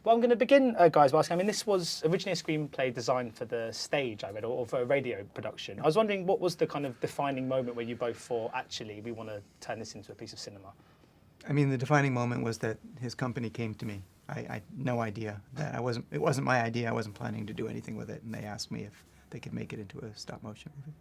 Well, I'm going to begin, guys, by asking, I mean, this was originally a screenplay designed for the stage, I read, or for a radio production. I was wondering, what was the kind of defining moment where you both thought, actually, we want to turn this into a piece of cinema? I mean, the defining moment was that his company came to me. I had no idea that it wasn't my idea. I wasn't planning to do anything with it, and they asked me if they could make it into a stop-motion movie.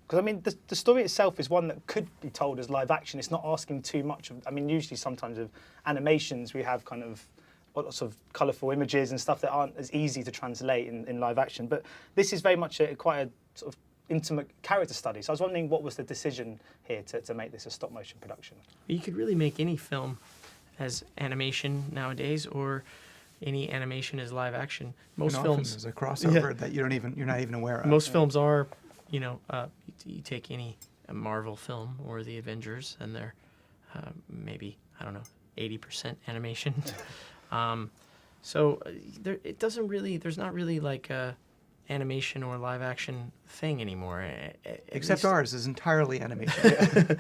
Because, I mean, the story itself is one that could be told as live action. It's not asking too much of, I mean, usually sometimes with animations, we have kind of lots of colourful images and stuff that aren't as easy to translate in live action. But this is very much quite a sort of intimate character study. So I was wondering, what was the decision here to make this a stop-motion production? You could really make any film as animation nowadays, or any animation as live action. Most and films, often there's a crossover that you're not even aware of. most films are, you take any Marvel film or the Avengers, and they're maybe, I don't know, 80% animation. It doesn't really, there's not really like a animation or live action thing anymore. Except ours is entirely animation.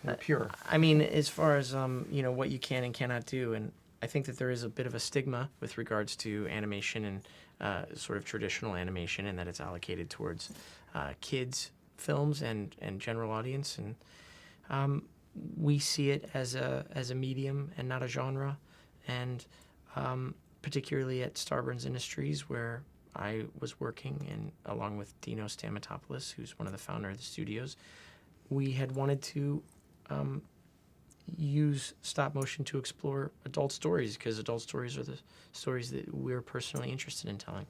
We're pure. I mean, as far as what you can and cannot do, and I think that there is a bit of a stigma with regards to animation and sort of traditional animation, and that it's allocated towards kids films and general audience, and we see it as a medium and not a genre, and particularly at Starburns Industries, where I was working, and along with Dino Stamatopoulos, who's one of the founder of the studios, we had wanted to use stop motion to explore adult stories, because adult stories are the stories that we're personally interested in telling.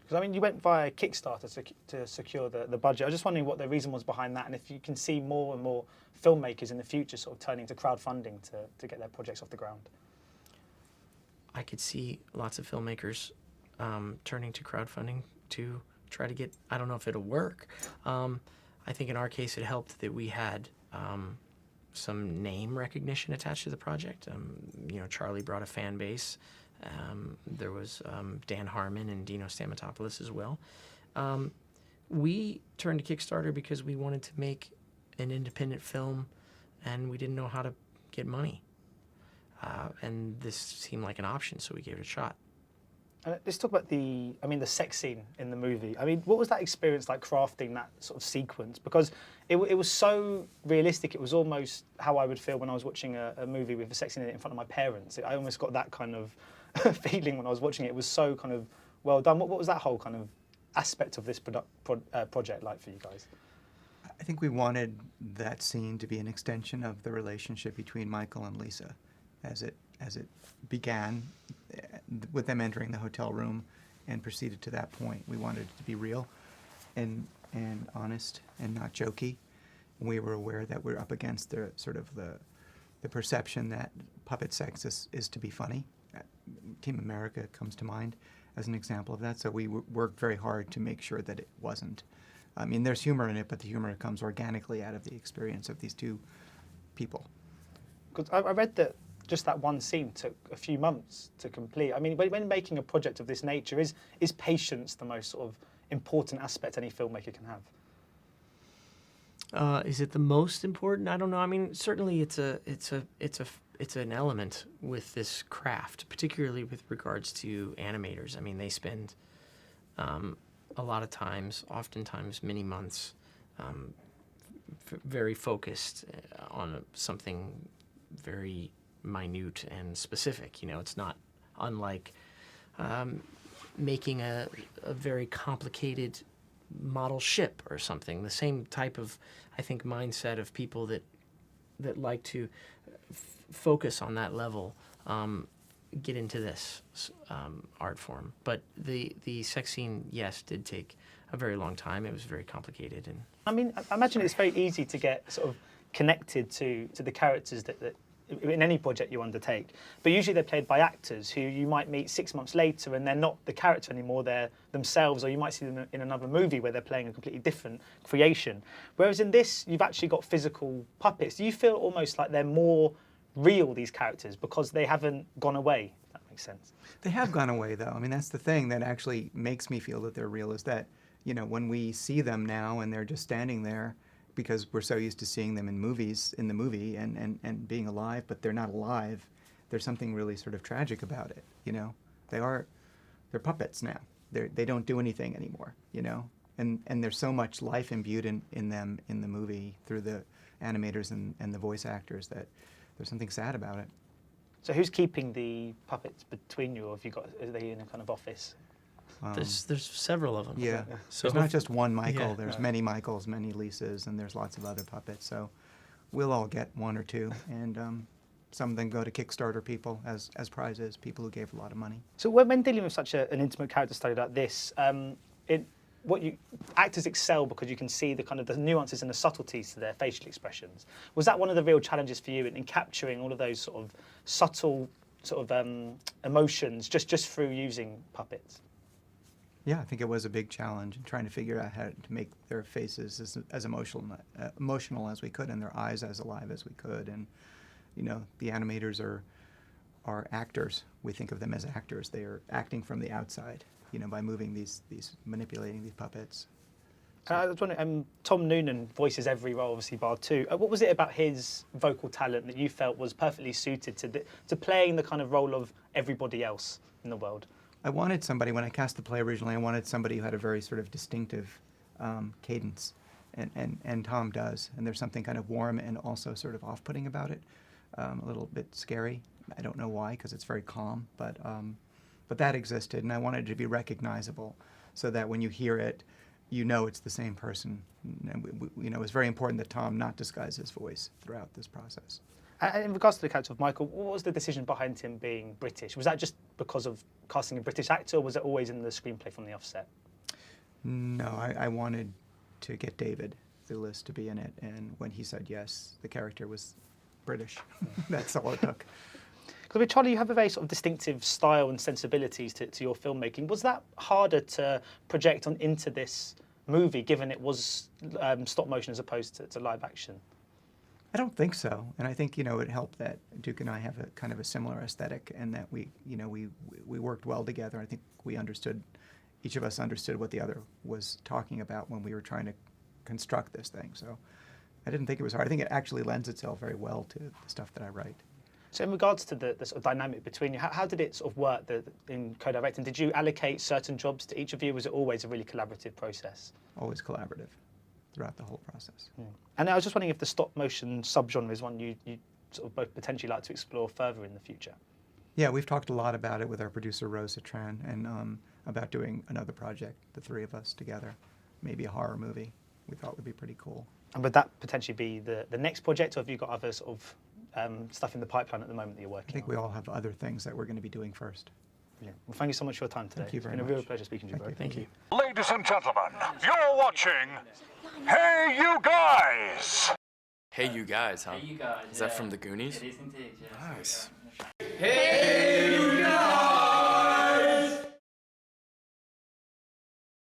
Because, I mean, you went via Kickstarter to secure the budget. I was just wondering what the reason was behind that, and if you can see more and more filmmakers in the future sort of turning to crowdfunding to get their projects off the ground. I could see lots of filmmakers turning to crowdfunding to try to get, I don't know if it'll work. I think in our case it helped that we had some name recognition attached to the project. Charlie brought a fan base. There was Dan Harmon and Dino Stamatopoulos as well. We turned to Kickstarter because we wanted to make an independent film, and we didn't know how to get money. And this seemed like an option, so we gave it a shot. Let's talk about the sex scene in the movie. I mean, what was that experience like, crafting that sort of sequence? Because it was so realistic. It was almost how I would feel when I was watching a movie with a sex scene in front of my parents. I almost got that kind of feeling when I was watching it. It was so kind of well done. What was that whole kind of aspect of this project like for you guys? I think we wanted that scene to be an extension of the relationship between Michael and Lisa, as it began with them entering the hotel room and proceeded to that point. We wanted it to be real and honest and not jokey. We were aware that we're up against the sort of the perception that puppet sex is to be funny. Team America comes to mind as an example of that. So we worked very hard to make sure that it wasn't. I mean, there's humor in it, but the humor comes organically out of the experience of these two people. Because I read that just that one scene took a few months to complete. I mean, when making a project of this nature, is patience the most sort of important aspect any filmmaker can have? Is it the most important? I don't know. I mean, certainly it's an element with this craft, particularly with regards to animators. I mean, they spend a lot of times, oftentimes many months, very focused on something very minute and specific. It's not unlike making a very complicated model ship or something. The same type of, I think, mindset of people that like to focus on that level get into this art form. But the sex scene, yes, did take a very long time. It was very complicated. And I mean, I imagine it's very easy to get sort of connected to the characters that in any project you undertake. But usually they're played by actors who you might meet 6 months later and they're not the character anymore, they're themselves, or you might see them in another movie where they're playing a completely different creation. Whereas in this, you've actually got physical puppets. Do you feel almost like they're more real, these characters, because they haven't gone away, if that makes sense? They have gone away, though. I mean, that's the thing that actually makes me feel that they're real, is that, when we see them now and they're just standing there, because we're so used to seeing them in the movie and being alive, but they're not alive. there's something really sort of tragic about it. You know, they're puppets now. They don't do anything anymore. You know, and there's so much life imbued in them in the movie through the animators and the voice actors that there's something sad about it. So who's keeping the puppets between you, or have you got? Are they in a kind of office? There's several of them. Yeah. So There's not just one Michael. Yeah. There's many Michaels, many Lisas, and there's lots of other puppets. So we'll all get one or two, and some of them go to Kickstarter people as prizes, people who gave a lot of money. So when dealing with such an intimate character study like this, actors excel because you can see the kind of the nuances and the subtleties to their facial expressions. Was that one of the real challenges for you in capturing all of those sort of subtle emotions just through using puppets? Yeah, I think it was a big challenge in trying to figure out how to make their faces as emotional as we could, and their eyes as alive as we could. And you know, the animators are actors. We think of them as actors. They are acting from the outside, you know, by moving these manipulating these puppets. I was wondering, Tom Noonan voices every role, obviously, bar two. What was it about his vocal talent that you felt was perfectly suited to playing the kind of role of everybody else in the world? I wanted somebody, when I cast the play originally, I wanted somebody who had a very sort of distinctive cadence, and Tom does. And there's something kind of warm and also sort of off-putting about it, a little bit scary. I don't know why, because it's very calm, but that existed, and I wanted it to be recognizable, so that when you hear it, you know it's the same person. And you know, it was very important that Tom not disguise his voice throughout this process. In regards to the character of Michael, what was the decision behind him being British? Was that just because of casting a British actor, or was it always in the screenplay from the offset? No, I wanted to get David Thewlis to be in it, and when he said yes, the character was British. That's all it took. Because with Charlie, you have a very sort of distinctive style and sensibilities to your filmmaking. Was that harder to project into this movie, given it was stop motion as opposed to live action? I don't think so, and I think, you know, it helped that Duke and I have a kind of a similar aesthetic, and that we worked well together. I think each of us understood what the other was talking about when we were trying to construct this thing. So I didn't think it was hard. I think it actually lends itself very well to the stuff that I write. So in regards to the sort of dynamic between you, how did it sort of work in co-directing? Did you allocate certain jobs to each of you? Was it always a really collaborative process? Always collaborative throughout the whole process. Mm. And I was just wondering if the stop motion subgenre is one you sort of both potentially like to explore further in the future. Yeah, we've talked a lot about it with our producer Rosa Tran, and about doing another project, the three of us together, maybe a horror movie. We thought would be pretty cool. And would that potentially be the next project, or have you got other sort of stuff in the pipeline at the moment that you're working on? I think we all have other things that we're going to be doing first. Yeah. Well, thank you so much for your time today. Thank you very much. It's been a real pleasure speaking to you both. Thank you. Ladies and gentlemen, you're watching Hey You Guys! Hey You Guys, huh? Hey, you guys. Is that from the Goonies? It is indeed, yeah. Nice. Hey,